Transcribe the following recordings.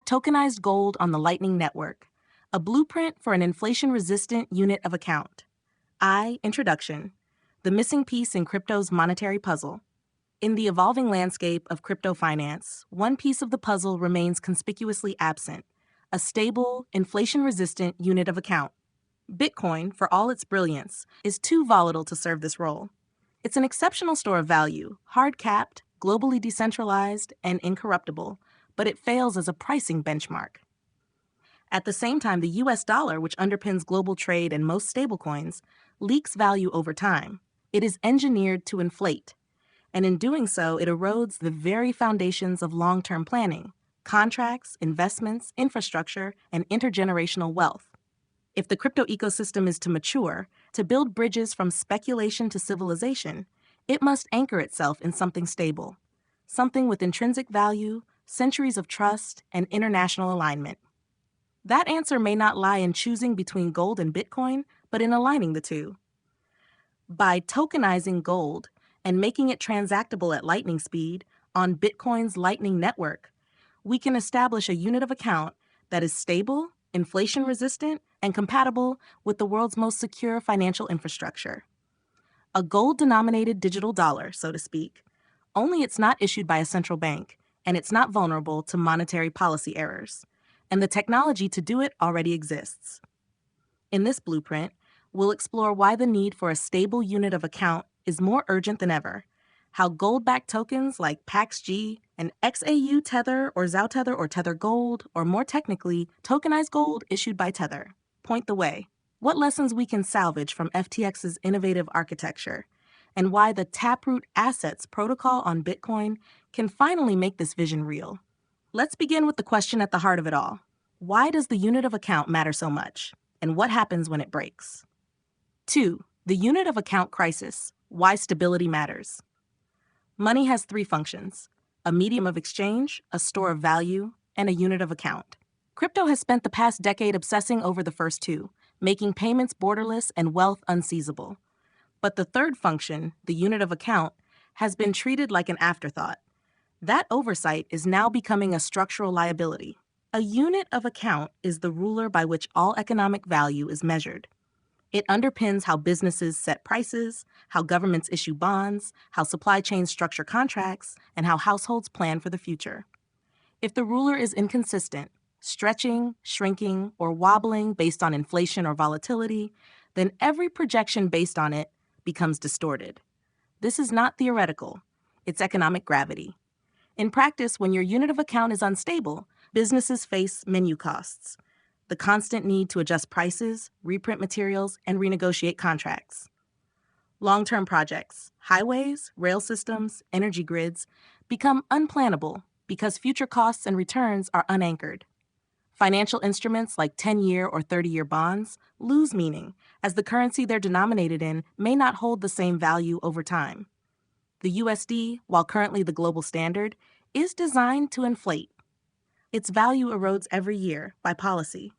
Tokenized gold on the Lightning Network, a blueprint for an inflation-resistant unit of account. Introduction. The missing piece in crypto's monetary puzzle. In the evolving landscape of crypto finance, one piece of the puzzle remains conspicuously absent: a stable, inflation-resistant unit of account. Bitcoin, for all its brilliance, is too volatile to serve this role. It's an exceptional store of value, hard-capped, globally decentralized, and incorruptible, but it fails as a pricing benchmark. At the same time, the US dollar, which underpins global trade and most stablecoins, leaks value over time. It is engineered to inflate, and in doing so, it erodes the very foundations of long-term planning: contracts, investments, infrastructure, and intergenerational wealth. If the crypto ecosystem is to mature, to build bridges from speculation to civilization, it must anchor itself in something stable, something with intrinsic value, centuries of trust, and international alignment. That answer may not lie in choosing between gold and Bitcoin, but in aligning the two. By tokenizing gold and making it transactable at lightning speed on Bitcoin's Lightning Network, we can establish a unit of account that is stable, inflation-resistant, and compatible with the world's most secure financial infrastructure. A gold-denominated digital dollar, so to speak, only it's not issued by a central bank, and it's not vulnerable to monetary policy errors. And the technology to do it already exists. In this blueprint, we'll explore why the need for a stable unit of account is more urgent than ever, how gold-backed tokens like PAXG and XAU Tether or ZAO Tether or Tether Gold, or more technically, tokenized gold issued by Tether, point the way, what lessons we can salvage from FTX's innovative architecture, and why the Taproot Assets protocol on Bitcoin can finally make this vision real. Let's begin with the question at the heart of it all. Why does the unit of account matter so much, and what happens when it breaks? 2. The unit of account crisis: why stability matters. Money has three functions: a medium of exchange, a store of value, and a unit of account. Crypto has spent the past decade obsessing over the first two, making payments borderless and wealth unseizable. But the third function, the unit of account, has been treated like an afterthought. That oversight is now becoming a structural liability. A unit of account is the ruler by which all economic value is measured. It underpins how businesses set prices, how governments issue bonds, how supply chains structure contracts, and how households plan for the future. If the ruler is inconsistent, stretching, shrinking, or wobbling based on inflation or volatility, then every projection based on it becomes distorted. This is not theoretical. It's economic gravity. In practice, when your unit of account is unstable, businesses face menu costs, the constant need to adjust prices, reprint materials, and renegotiate contracts. Long-term projects, highways, rail systems, energy grids, become unplannable because future costs and returns are unanchored. Financial instruments like 10-year or 30-year bonds lose meaning, as the currency they're denominated in may not hold the same value over time. The USD, while currently the global standard, is designed to inflate. Its value erodes every year by policy.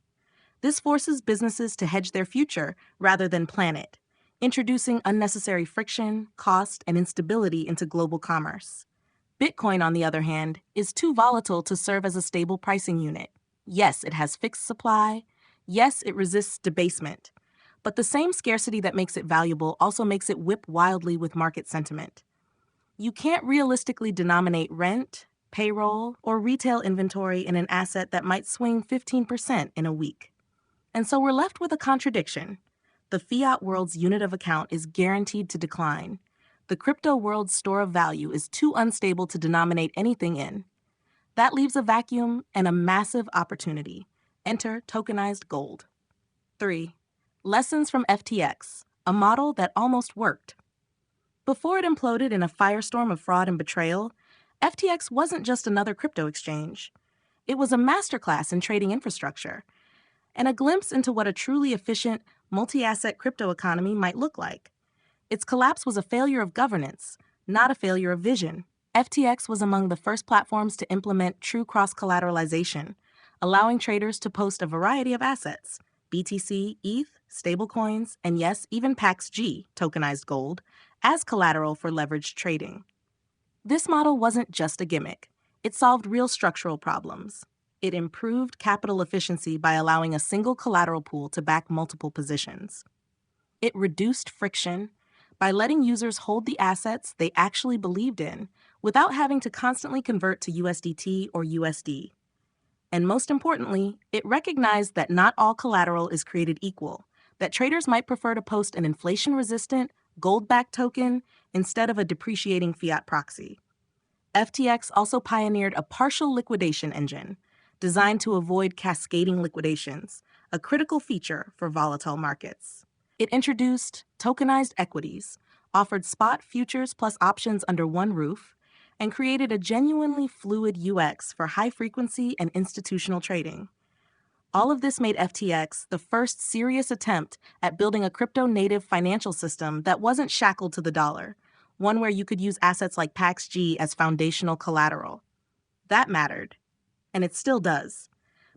This forces businesses to hedge their future rather than plan it, introducing unnecessary friction, cost, and instability into global commerce. Bitcoin, on the other hand, is too volatile to serve as a stable pricing unit. Yes, it has fixed supply. Yes, it resists debasement. But the same scarcity that makes it valuable also makes it whip wildly with market sentiment. You can't realistically denominate rent, payroll, or retail inventory in an asset that might swing 15% in a week. And so we're left with a contradiction. The fiat world's unit of account is guaranteed to decline. The crypto world's store of value is too unstable to denominate anything in. That leaves a vacuum and a massive opportunity. Enter tokenized gold. 3. Lessons from FTX, a model that almost worked. Before it imploded in a firestorm of fraud and betrayal, FTX wasn't just another crypto exchange. It was a masterclass in trading infrastructure, and a glimpse into what a truly efficient, multi-asset crypto economy might look like. Its collapse was a failure of governance, not a failure of vision. FTX was among the first platforms to implement true cross-collateralization, allowing traders to post a variety of assets: BTC, ETH, stablecoins, and yes, even PAXG, tokenized gold, as collateral for leveraged trading. This model wasn't just a gimmick. It solved real structural problems. It improved capital efficiency by allowing a single collateral pool to back multiple positions. It reduced friction by letting users hold the assets they actually believed in without having to constantly convert to USDT or USD. And most importantly, it recognized that not all collateral is created equal, that traders might prefer to post an inflation-resistant, gold-backed token instead of a depreciating fiat proxy. FTX also pioneered a partial liquidation engine designed to avoid cascading liquidations, a critical feature for volatile markets. It introduced tokenized equities, offered spot futures plus options under one roof, and created a genuinely fluid UX for high-frequency and institutional trading. All of this made FTX the first serious attempt at building a crypto-native financial system that wasn't shackled to the dollar, one where you could use assets like PaxG as foundational collateral. That mattered, and it still does,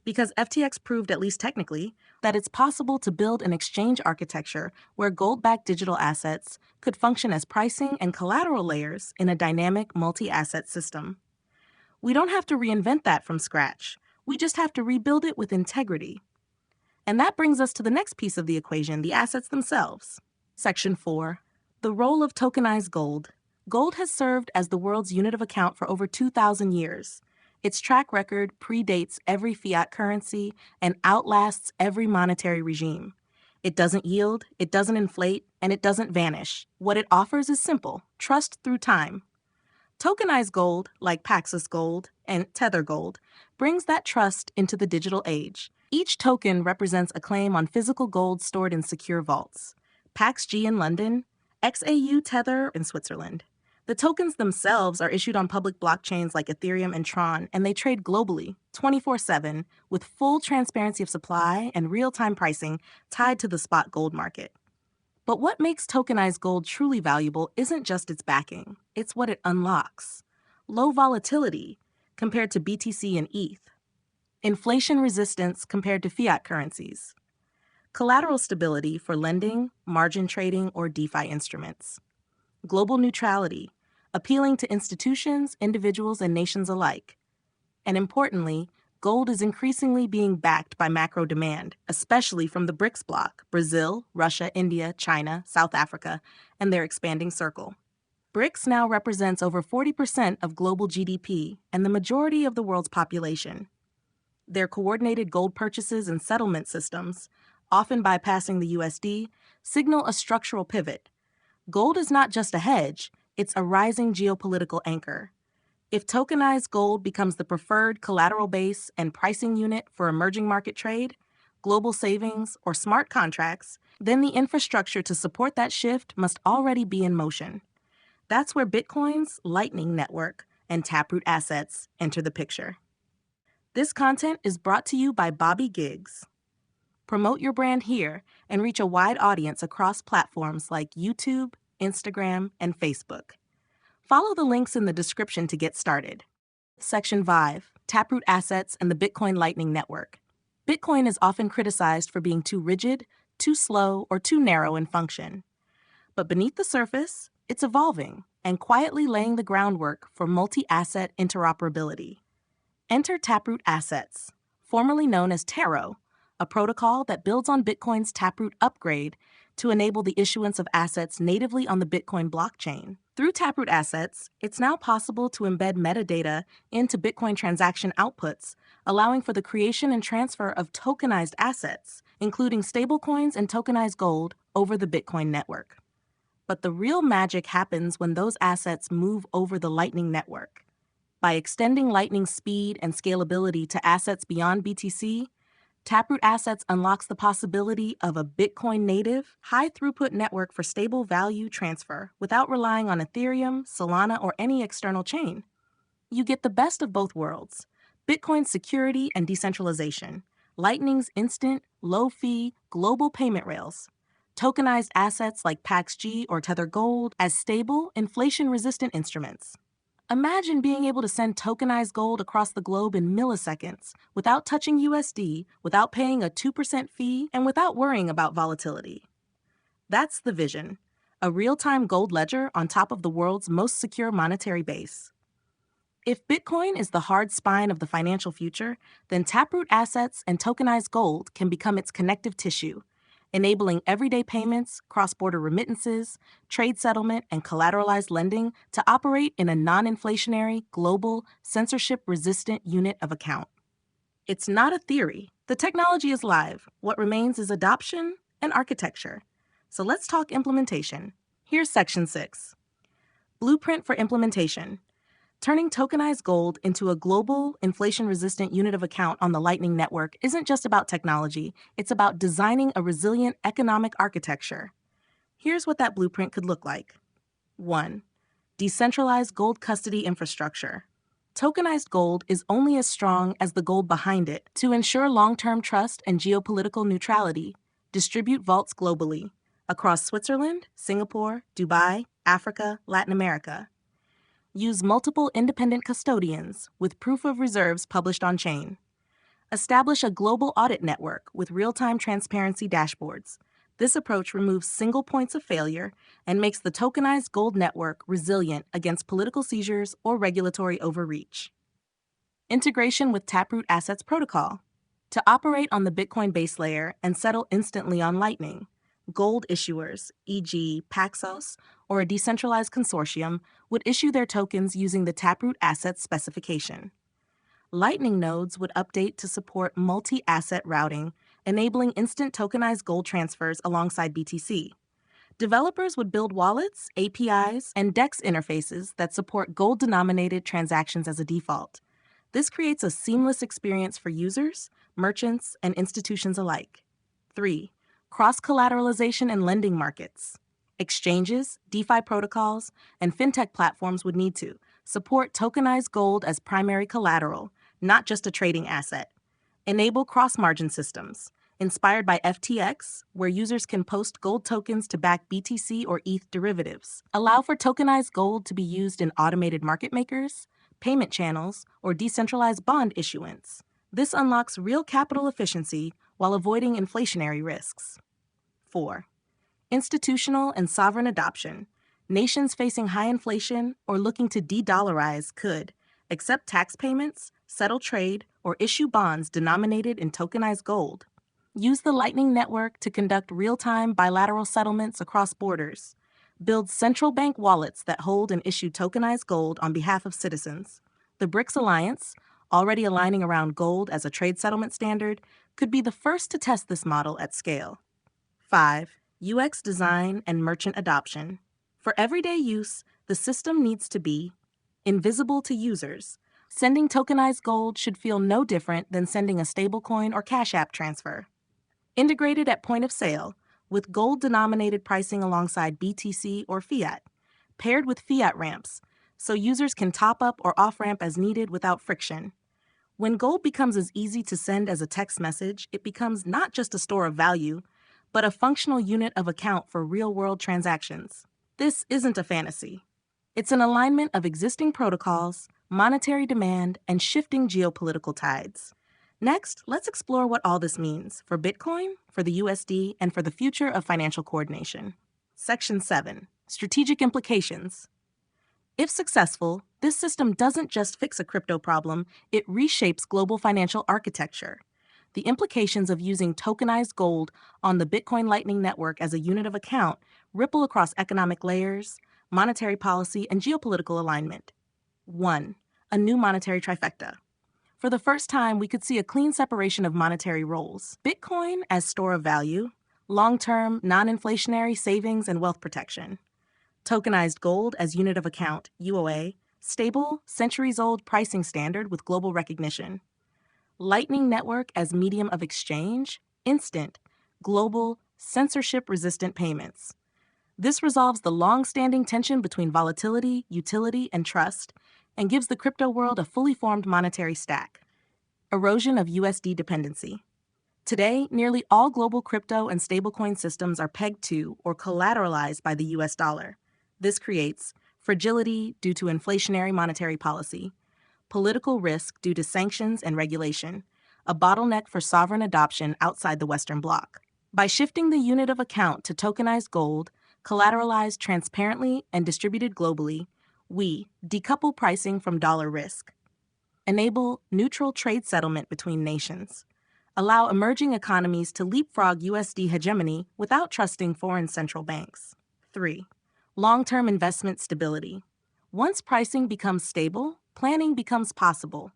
because FTX proved, at least technically, that it's possible to build an exchange architecture where gold-backed digital assets could function as pricing and collateral layers in a dynamic multi-asset system. We don't have to reinvent that from scratch. We just have to rebuild it with integrity. And that brings us to the next piece of the equation, the assets themselves. Section 4. The role of tokenized gold. Gold has served as the world's unit of account for over 2,000 years. Its track record predates every fiat currency and outlasts every monetary regime. It doesn't yield, it doesn't inflate, and it doesn't vanish. What it offers is simple: trust through time. Tokenized gold, like Paxos Gold and Tether Gold, brings that trust into the digital age. Each token represents a claim on physical gold stored in secure vaults. PaxG in London, XAU Tether in Switzerland. The tokens themselves are issued on public blockchains like Ethereum and Tron, and they trade globally, 24/7, with full transparency of supply and real-time pricing tied to the spot gold market. But what makes tokenized gold truly valuable isn't just its backing, it's what it unlocks. Low volatility compared to BTC and ETH. Inflation resistance compared to fiat currencies. Collateral stability for lending, margin trading, or DeFi instruments. Global neutrality, appealing to institutions, individuals, and nations alike. And importantly, gold is increasingly being backed by macro demand, especially from the BRICS bloc: Brazil, Russia, India, China, South Africa, and their expanding circle. BRICS now represents over 40% of global GDP and the majority of the world's population. Their coordinated gold purchases and settlement systems, often bypassing the USD, signal a structural pivot. Gold is not just a hedge, it's a rising geopolitical anchor. If tokenized gold becomes the preferred collateral base and pricing unit for emerging market trade, global savings, or smart contracts, then the infrastructure to support that shift must already be in motion. That's where Bitcoin's Lightning Network and Taproot Assets enter the picture. This content is brought to you by Bobby Giggs. Promote your brand here and reach a wide audience across platforms like YouTube, Instagram, and Facebook. Follow the links in the description to get started. Section 5, Taproot Assets and the Bitcoin Lightning Network. Bitcoin is often criticized for being too rigid, too slow, or too narrow in function. But beneath the surface, it's evolving and quietly laying the groundwork for multi-asset interoperability. Enter Taproot Assets, formerly known as Taro, a protocol that builds on Bitcoin's Taproot upgrade to enable the issuance of assets natively on the Bitcoin blockchain. Through Taproot Assets, it's now possible to embed metadata into Bitcoin transaction outputs, allowing for the creation and transfer of tokenized assets, including stablecoins and tokenized gold, over the Bitcoin network. But the real magic happens when those assets move over the Lightning Network. By extending Lightning's speed and scalability to assets beyond BTC, Taproot Assets unlocks the possibility of a Bitcoin-native, high-throughput network for stable value transfer without relying on Ethereum, Solana, or any external chain. You get the best of both worlds: Bitcoin's security and decentralization, Lightning's instant, low-fee, global payment rails, tokenized assets like PaxG or Tether Gold as stable, inflation-resistant instruments. Imagine being able to send tokenized gold across the globe in milliseconds without touching USD, without paying a 2% fee, and without worrying about volatility. That's the vision: a real-time gold ledger on top of the world's most secure monetary base. If Bitcoin is the hard spine of the financial future, then Taproot Assets and tokenized gold can become its connective tissue, enabling everyday payments, cross-border remittances, trade settlement, and collateralized lending to operate in a non-inflationary, global, censorship-resistant unit of account. It's not a theory. The technology is live. What remains is adoption and architecture. So let's talk implementation. Here's Section 6. Blueprint for implementation. Turning tokenized gold into a global, inflation-resistant unit of account on the Lightning Network isn't just about technology, it's about designing a resilient economic architecture. Here's what that blueprint could look like. 1. Decentralized gold custody infrastructure. Tokenized gold is only as strong as the gold behind it. To ensure long-term trust and geopolitical neutrality, distribute vaults globally, across Switzerland, Singapore, Dubai, Africa, Latin America. Use multiple independent custodians with proof of reserves published on-chain. Establish a global audit network with real-time transparency dashboards. This approach removes single points of failure and makes the tokenized gold network resilient against political seizures or regulatory overreach. Integration with Taproot Assets protocol. To operate on the Bitcoin base layer and settle instantly on Lightning, gold issuers, e.g. Paxos or a decentralized consortium, would issue their tokens using the Taproot Assets specification. Lightning nodes would update to support multi-asset routing, enabling instant tokenized gold transfers alongside BTC. Developers would build wallets, APIs, and DEX interfaces that support gold-denominated transactions as a default. This creates a seamless experience for users, merchants, and institutions alike. 3. Cross-collateralization and lending markets. Exchanges, DeFi protocols, and fintech platforms would need to support tokenized gold as primary collateral, not just a trading asset. Enable cross-margin systems, inspired by FTX, where users can post gold tokens to back BTC or ETH derivatives. Allow for tokenized gold to be used in automated market makers, payment channels, or decentralized bond issuance. This unlocks real capital efficiency while avoiding inflationary risks. 4. Institutional and sovereign adoption. Nations facing high inflation or looking to de-dollarize could accept tax payments, settle trade, or issue bonds denominated in tokenized gold. Use the Lightning Network to conduct real-time bilateral settlements across borders. Build central bank wallets that hold and issue tokenized gold on behalf of citizens. The BRICS Alliance, already aligning around gold as a trade settlement standard, could be the first to test this model at scale. 5. UX design and merchant adoption. For everyday use, the system needs to be invisible to users. Sending tokenized gold should feel no different than sending a stablecoin or Cash App transfer. Integrated at point of sale, with gold-denominated pricing alongside BTC or fiat, paired with fiat ramps, so users can top up or off-ramp as needed without friction. When gold becomes as easy to send as a text message, it becomes not just a store of value, but a functional unit of account for real-world transactions. This isn't a fantasy. It's an alignment of existing protocols, monetary demand, and shifting geopolitical tides. Next, let's explore what all this means for Bitcoin, for the USD, and for the future of financial coordination. Section 7. Strategic implications. If successful, this system doesn't just fix a crypto problem, it reshapes global financial architecture. The implications of using tokenized gold on the Bitcoin Lightning Network as a unit of account ripple across economic layers, monetary policy, and geopolitical alignment. 1. A new monetary trifecta. For the first time, we could see a clean separation of monetary roles. Bitcoin as store of value, long-term, non-inflationary savings and wealth protection. Tokenized gold as unit of account, UOA, stable, centuries-old pricing standard with global recognition. Lightning Network as medium of exchange, instant, global, censorship-resistant payments. This resolves the long-standing tension between volatility, utility, and trust, and gives the crypto world a fully formed monetary stack. Erosion of USD dependency. Today, nearly all global crypto and stablecoin systems are pegged to or collateralized by the US dollar. This creates fragility due to inflationary monetary policy, political risk due to sanctions and regulation, a bottleneck for sovereign adoption outside the Western Bloc. By shifting the unit of account to tokenized gold, collateralized transparently and distributed globally, We decouple pricing from dollar risk. Enable neutral trade settlement between nations. Allow emerging economies to leapfrog USD hegemony without trusting foreign central banks. 3. Long-term investment stability. Once pricing becomes stable, planning becomes possible.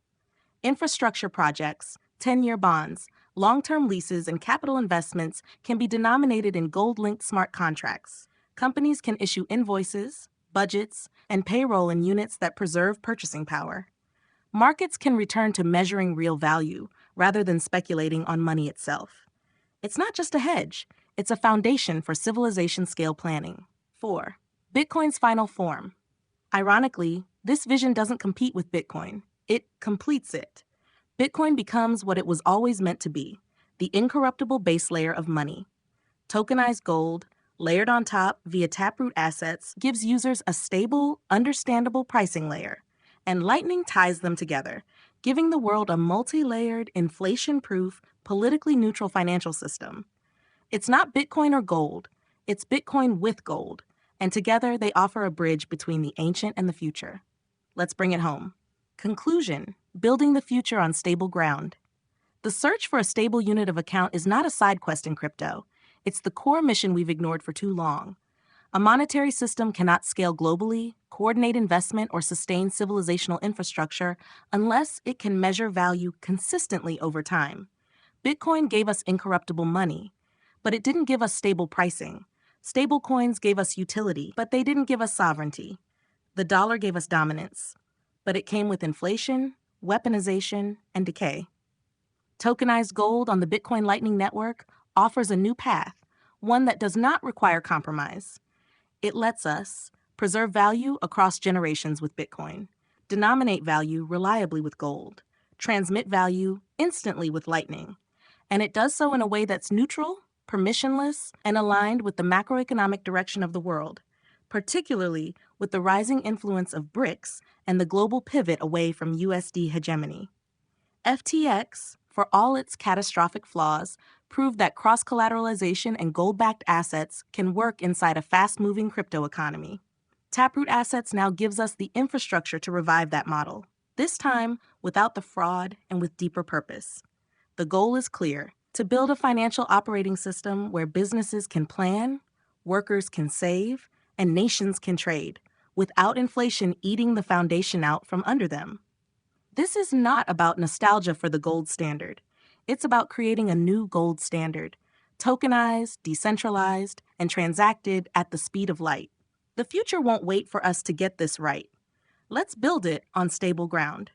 Infrastructure projects, 10-year bonds, long-term leases, and capital investments can be denominated in gold-linked smart contracts. Companies can issue invoices, budgets, and payroll in units that preserve purchasing power. Markets can return to measuring real value rather than speculating on money itself. It's not just a hedge, it's a foundation for civilization-scale planning. 4. Bitcoin's final form. Ironically, this vision doesn't compete with Bitcoin. It completes it. Bitcoin becomes what it was always meant to be, the incorruptible base layer of money. Tokenized gold, layered on top via Taproot Assets, gives users a stable, understandable pricing layer. And Lightning ties them together, giving the world a multi-layered, inflation-proof, politically neutral financial system. It's not Bitcoin or gold, it's Bitcoin with gold, and together they offer a bridge between the ancient and the future. Let's bring it home. Conclusion: building the future on stable ground. The search for a stable unit of account is not a side quest in crypto. It's the core mission we've ignored for too long. A monetary system cannot scale globally, coordinate investment, or sustain civilizational infrastructure unless it can measure value consistently over time. Bitcoin gave us incorruptible money, but it didn't give us stable pricing. Stable coins gave us utility, but they didn't give us sovereignty. The dollar gave us dominance, but it came with inflation, weaponization, and decay. Tokenized gold on the Bitcoin Lightning Network offers a new path, one that does not require compromise. It lets us preserve value across generations with Bitcoin, denominate value reliably with gold, transmit value instantly with Lightning. And it does so in a way that's neutral, permissionless, and aligned with the macroeconomic direction of the world, particularly with the rising influence of BRICS and the global pivot away from USD hegemony. FTX, for all its catastrophic flaws, proved that cross-collateralization and gold-backed assets can work inside a fast-moving crypto economy. Taproot Assets now gives us the infrastructure to revive that model, this time without the fraud and with deeper purpose. The goal is clear: to build a financial operating system where businesses can plan, workers can save, and nations can trade, without inflation eating the foundation out from under them. This is not about nostalgia for the gold standard. It's about creating a new gold standard, tokenized, decentralized, and transacted at the speed of light. The future won't wait for us to get this right. Let's build it on stable ground.